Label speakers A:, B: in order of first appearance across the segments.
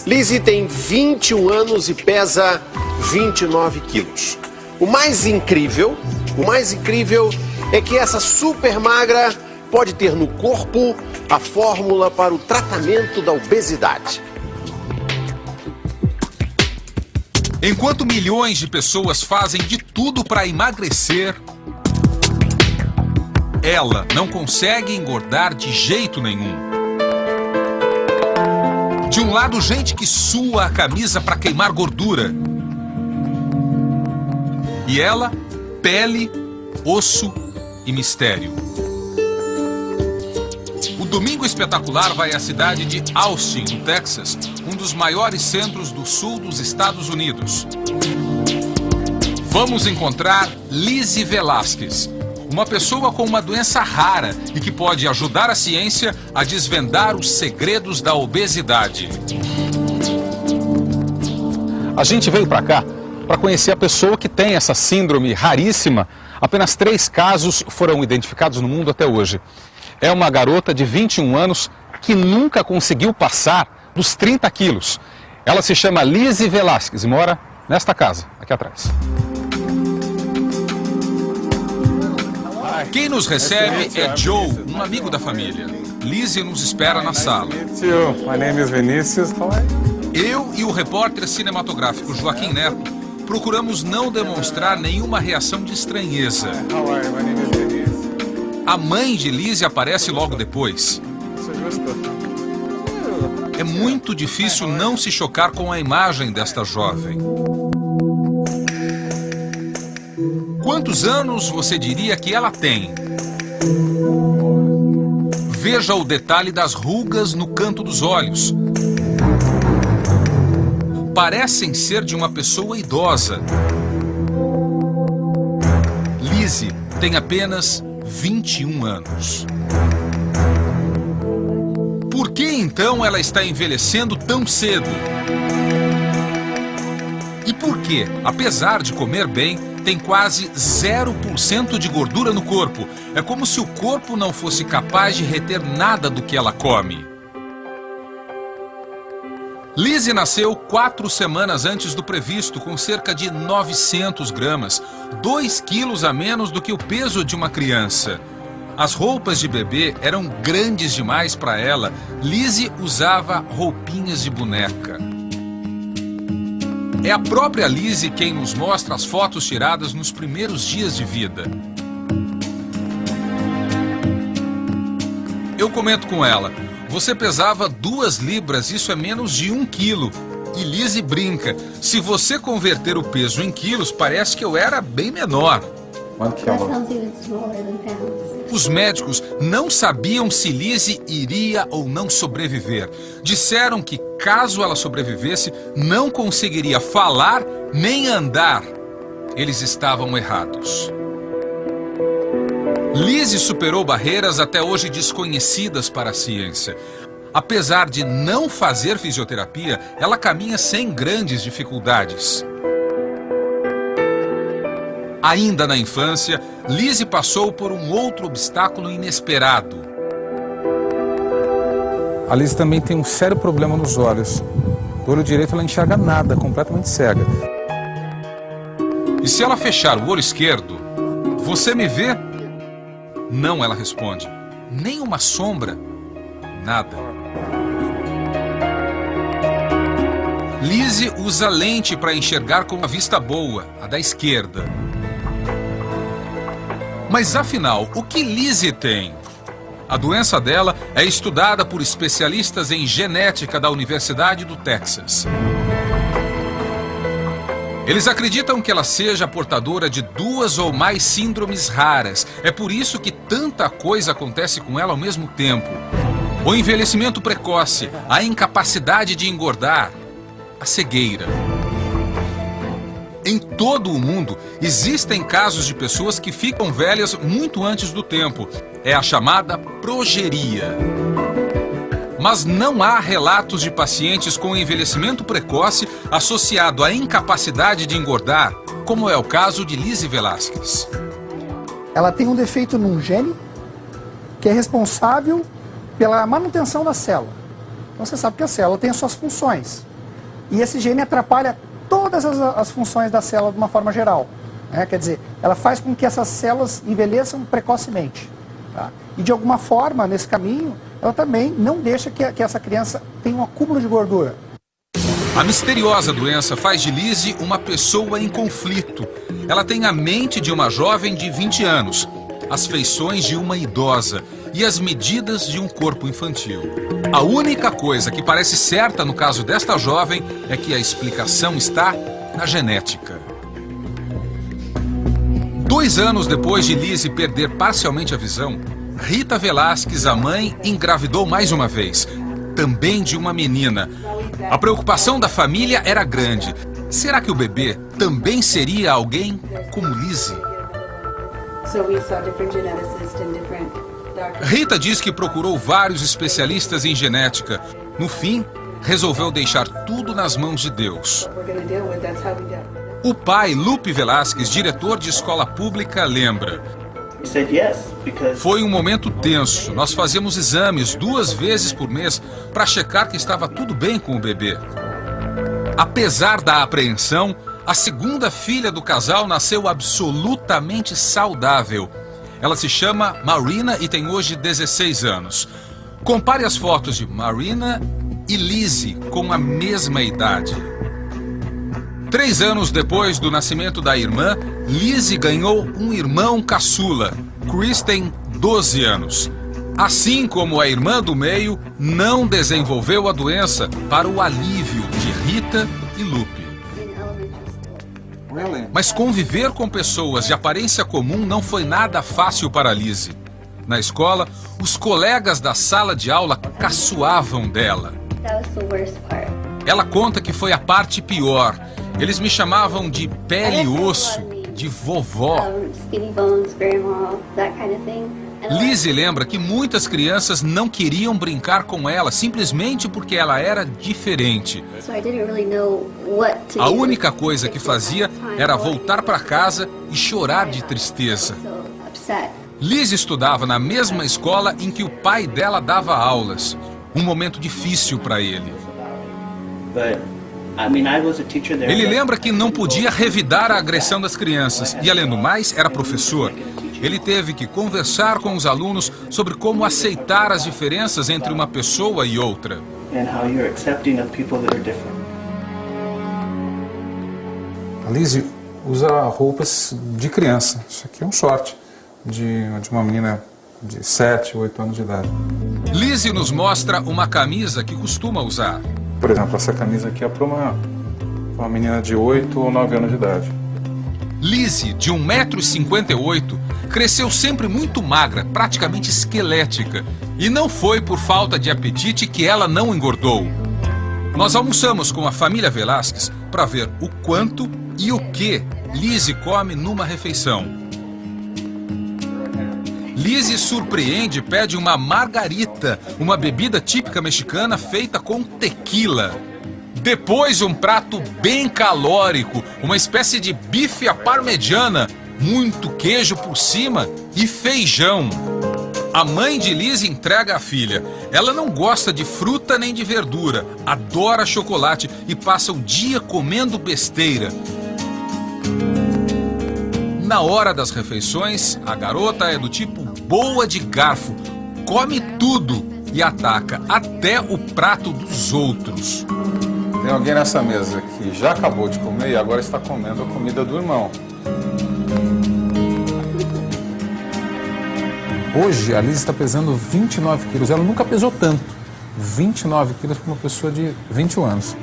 A: Lizzie tem 21 anos e pesa 29 quilos. O mais incrível é que essa super magra pode ter no corpo a fórmula para o tratamento da obesidade.
B: Enquanto milhões de pessoas fazem de tudo para emagrecer, ela não consegue engordar de jeito nenhum. De um lado, gente que sua a camisa para queimar gordura. E ela, pele, osso e mistério. O Domingo Espetacular vai à cidade de Austin, no Texas, um dos maiores centros do sul dos Estados Unidos. Vamos encontrar Lizzie Velasquez, uma pessoa com uma doença rara e que pode ajudar a ciência a desvendar os segredos da obesidade.
C: A gente veio para cá para conhecer a pessoa que tem essa síndrome raríssima. Apenas 3 casos foram identificados no mundo até hoje. É uma garota de 21 anos que nunca conseguiu passar dos 30 quilos. Ela se chama Lizzie Velasquez e mora nesta casa, aqui atrás.
B: Quem nos recebe é Joe, um amigo da família. Lizzie nos espera na sala.
D: My name is Vinicius.
B: Eu e o repórter cinematográfico Joaquim Neto procuramos não demonstrar nenhuma reação de estranheza. A mãe de Lizzie aparece logo depois. É muito difícil não se chocar com a imagem desta jovem. Quantos anos você diria que ela tem? Veja o detalhe das rugas no canto dos olhos. Parecem ser de uma pessoa idosa. Lizzie tem apenas 21 anos. Por que então ela está envelhecendo tão cedo? E por que, apesar de comer bem, tem quase 0% de gordura no corpo? É como se o corpo não fosse capaz de reter nada do que ela come. Lizzie nasceu 4 semanas antes do previsto, com cerca de 900 gramas, 2 quilos a menos do que o peso de uma criança. As roupas de bebê eram grandes demais para ela. Lizzie usava roupinhas de boneca. É a própria Lizzie quem nos mostra as fotos tiradas nos primeiros dias de vida. Eu comento com ela: você pesava 2 libras, isso é menos de 1 quilo. E Lizzie brinca: se você converter o peso em quilos, parece que eu era bem menor. Os médicos não sabiam se Lizzie iria ou não sobreviver. Disseram que, caso ela sobrevivesse, não conseguiria falar nem andar. Eles estavam errados. Lizzie superou barreiras até hoje desconhecidas para a ciência. Apesar de não fazer fisioterapia, ela caminha sem grandes dificuldades. Ainda na infância, Lizzie passou por um outro obstáculo inesperado.
C: A Lizzie também tem um sério problema nos olhos. Do olho direito ela enxerga nada, completamente cega.
B: E se ela fechar o olho esquerdo, você me vê? Não, ela responde. Nem uma sombra, nada. Lizzie usa lente para enxergar com a vista boa, a da esquerda. Mas afinal, o que Lizzie tem? A doença dela é estudada por especialistas em genética da Universidade do Texas. Eles acreditam que ela seja portadora de 2 ou mais síndromes raras. É por isso que tanta coisa acontece com ela ao mesmo tempo. O envelhecimento precoce, a incapacidade de engordar, a cegueira. Em todo o mundo, existem casos de pessoas que ficam velhas muito antes do tempo. É a chamada progeria. Mas não há relatos de pacientes com envelhecimento precoce associado à incapacidade de engordar, como é o caso de Lizzie Velasquez.
E: Ela tem um defeito num gene que é responsável pela manutenção da célula. Então você sabe que a célula tem as suas funções. E esse gene atrapalha todas as funções da célula de uma forma geral. Né? Quer dizer, ela faz com que essas células envelheçam precocemente. Tá? E de alguma forma, nesse caminho, ela também não deixa que essa criança tenha um acúmulo de gordura.
B: A misteriosa doença faz de Lizzie uma pessoa em conflito. Ela tem a mente de uma jovem de 20 anos, as feições de uma idosa e as medidas de um corpo infantil. A única coisa que parece certa no caso desta jovem é que a explicação está na genética. 2 anos depois de Lizzie perder parcialmente a visão, Rita Velasquez, a mãe, engravidou mais uma vez, também de uma menina. A preocupação da família era grande. Será que o bebê também seria alguém como Lizzie? Rita diz que procurou vários especialistas em genética. No fim, resolveu deixar tudo nas mãos de Deus. O pai, Lupe Velasquez, diretor de escola pública, lembra: foi um momento tenso. Nós fazíamos exames 2 vezes por mês para checar que estava tudo bem com o bebê. Apesar da apreensão, a segunda filha do casal nasceu absolutamente saudável. Ela se chama Marina e tem hoje 16 anos. Compare as fotos de Marina e Lizzie com a mesma idade. 3 anos depois do nascimento da irmã, Lizzie ganhou um irmão caçula. Chris tem 12 anos. Assim como a irmã do meio, não desenvolveu a doença, para o alívio de Rita e Lupe. Mas conviver com pessoas de aparência comum não foi nada fácil para Lizzie. Na escola, os colegas da sala de aula caçoavam dela. Ela conta que foi a parte pior. Eles me chamavam de pele e osso, de vovó. Lizzie lembra que muitas crianças não queriam brincar com ela simplesmente porque ela era diferente. A única coisa que fazia era voltar para casa e chorar de tristeza. Lizzie estudava na mesma escola em que o pai dela dava aulas. Um momento difícil para ele. Ele lembra que não podia revidar a agressão das crianças e, além do mais, era professor. Ele teve que conversar com os alunos sobre como aceitar as diferenças entre uma pessoa e outra.
C: A Lizzie usa roupas de criança. Isso aqui é um short de uma menina de 7, 8 anos de idade.
B: Lizzie nos mostra uma camisa que costuma usar.
C: Por exemplo, essa camisa aqui é para uma menina de 8 ou 9 anos de idade.
B: Lizzie, de 1,58 m, cresceu sempre muito magra, praticamente esquelética. E não foi por falta de apetite que ela não engordou. Nós almoçamos com a família Velasquez para ver o quanto e o que Lizzie come numa refeição. Lizzie surpreende e pede uma margarita, uma bebida típica mexicana feita com tequila. Depois um prato bem calórico, uma espécie de bife à parmegiana, muito queijo por cima e feijão. A mãe de Lizzie entrega à filha. Ela não gosta de fruta nem de verdura, adora chocolate e passa o dia comendo besteira. Na hora das refeições, a garota é do tipo boa de garfo, come tudo e ataca até o prato dos outros.
C: Tem alguém nessa mesa que já acabou de comer e agora está comendo a comida do irmão. Hoje a Lizzie está pesando 29 quilos. Ela nunca pesou tanto. 29 quilos para uma pessoa de 21 anos.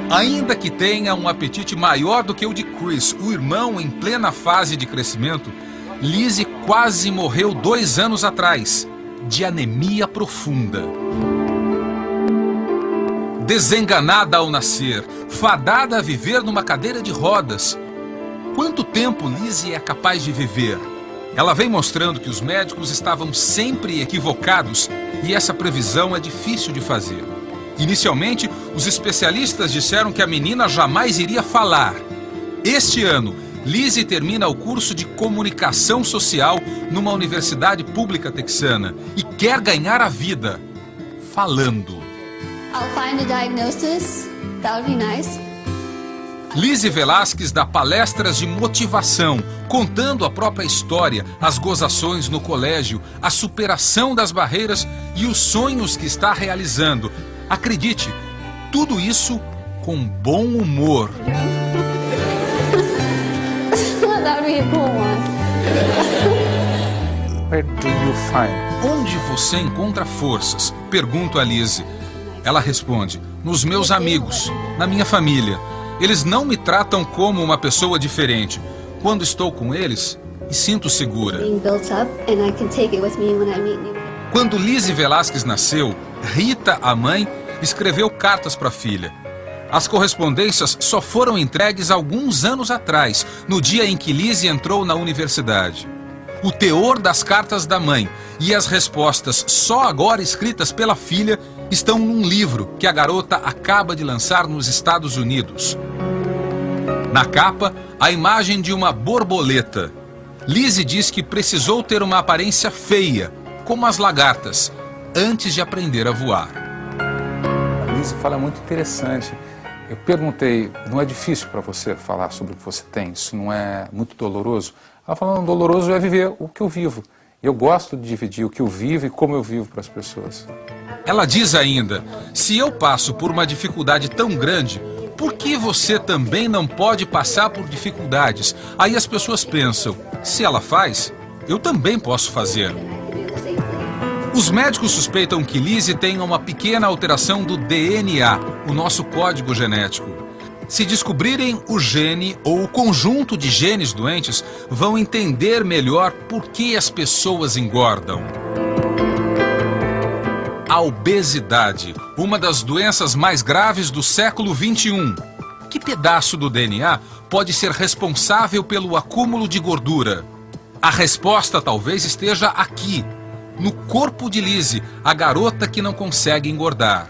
B: Ainda que tenha um apetite maior do que o de Chris, o irmão em plena fase de crescimento, Lizzie quase morreu 2 anos atrás, de anemia profunda. Desenganada ao nascer, fadada a viver numa cadeira de rodas. Quanto tempo Lizzie é capaz de viver? Ela vem mostrando que os médicos estavam sempre equivocados e essa previsão é difícil de fazer. Inicialmente, os especialistas disseram que a menina jamais iria falar. Este ano, Lizzie termina o curso de comunicação social numa universidade pública texana e quer ganhar a vida falando.
F: I'll find a diagnosis. That would be nice.
B: Lizzie Velasquez dá palestras de motivação, contando a própria história, as gozações no colégio, a superação das barreiras e os sonhos que está realizando. Acredite, tudo isso com bom humor.
F: That would be a cool one.
D: Where do you find?
B: Onde você encontra forças? Pergunto a Lizzie. Ela responde, nos meus amigos, na minha família. Eles não me tratam como uma pessoa diferente. Quando estou com eles, me sinto segura.
F: Being built up, and I can take it with me when I meet new people.
B: Quando Lizzie Velasquez nasceu, Rita, a mãe, escreveu cartas para a filha. As correspondências só foram entregues alguns anos atrás, no dia em que Lizzie entrou na universidade. O teor das cartas da mãe e as respostas só agora escritas pela filha estão num livro que a garota acaba de lançar nos Estados Unidos. Na capa, a imagem de uma borboleta. Lizzie diz que precisou ter uma aparência feia, como as lagartas, antes de aprender a voar.
C: A Lizzie fala muito interessante. Eu perguntei, não é difícil para você falar sobre o que você tem? Isso não é muito doloroso? Ela falou, não, doloroso é viver o que eu vivo. Eu gosto de dividir o que eu vivo e como eu vivo para as pessoas.
B: Ela diz ainda, se eu passo por uma dificuldade tão grande, por que você também não pode passar por dificuldades? Aí as pessoas pensam, se ela faz, eu também posso fazer. Os médicos suspeitam que Lizzie tenha uma pequena alteração do DNA, o nosso código genético. Se descobrirem o gene ou o conjunto de genes doentes, vão entender melhor por que as pessoas engordam. A obesidade, uma das doenças mais graves do século XXI. Que pedaço do DNA pode ser responsável pelo acúmulo de gordura? A resposta talvez esteja aqui, no corpo de Lizzie, a garota que não consegue engordar.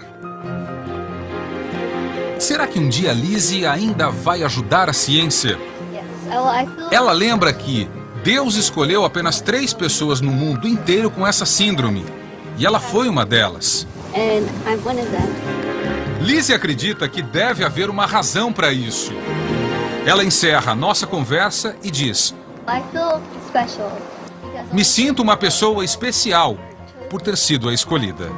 B: Será que um dia Lizzie ainda vai ajudar a ciência? Ela lembra que Deus escolheu apenas 3 pessoas no mundo inteiro com essa síndrome. E ela foi uma delas. Lizzie acredita que deve haver uma razão para isso. Ela encerra a nossa conversa e diz: me sinto uma pessoa especial por ter sido a escolhida.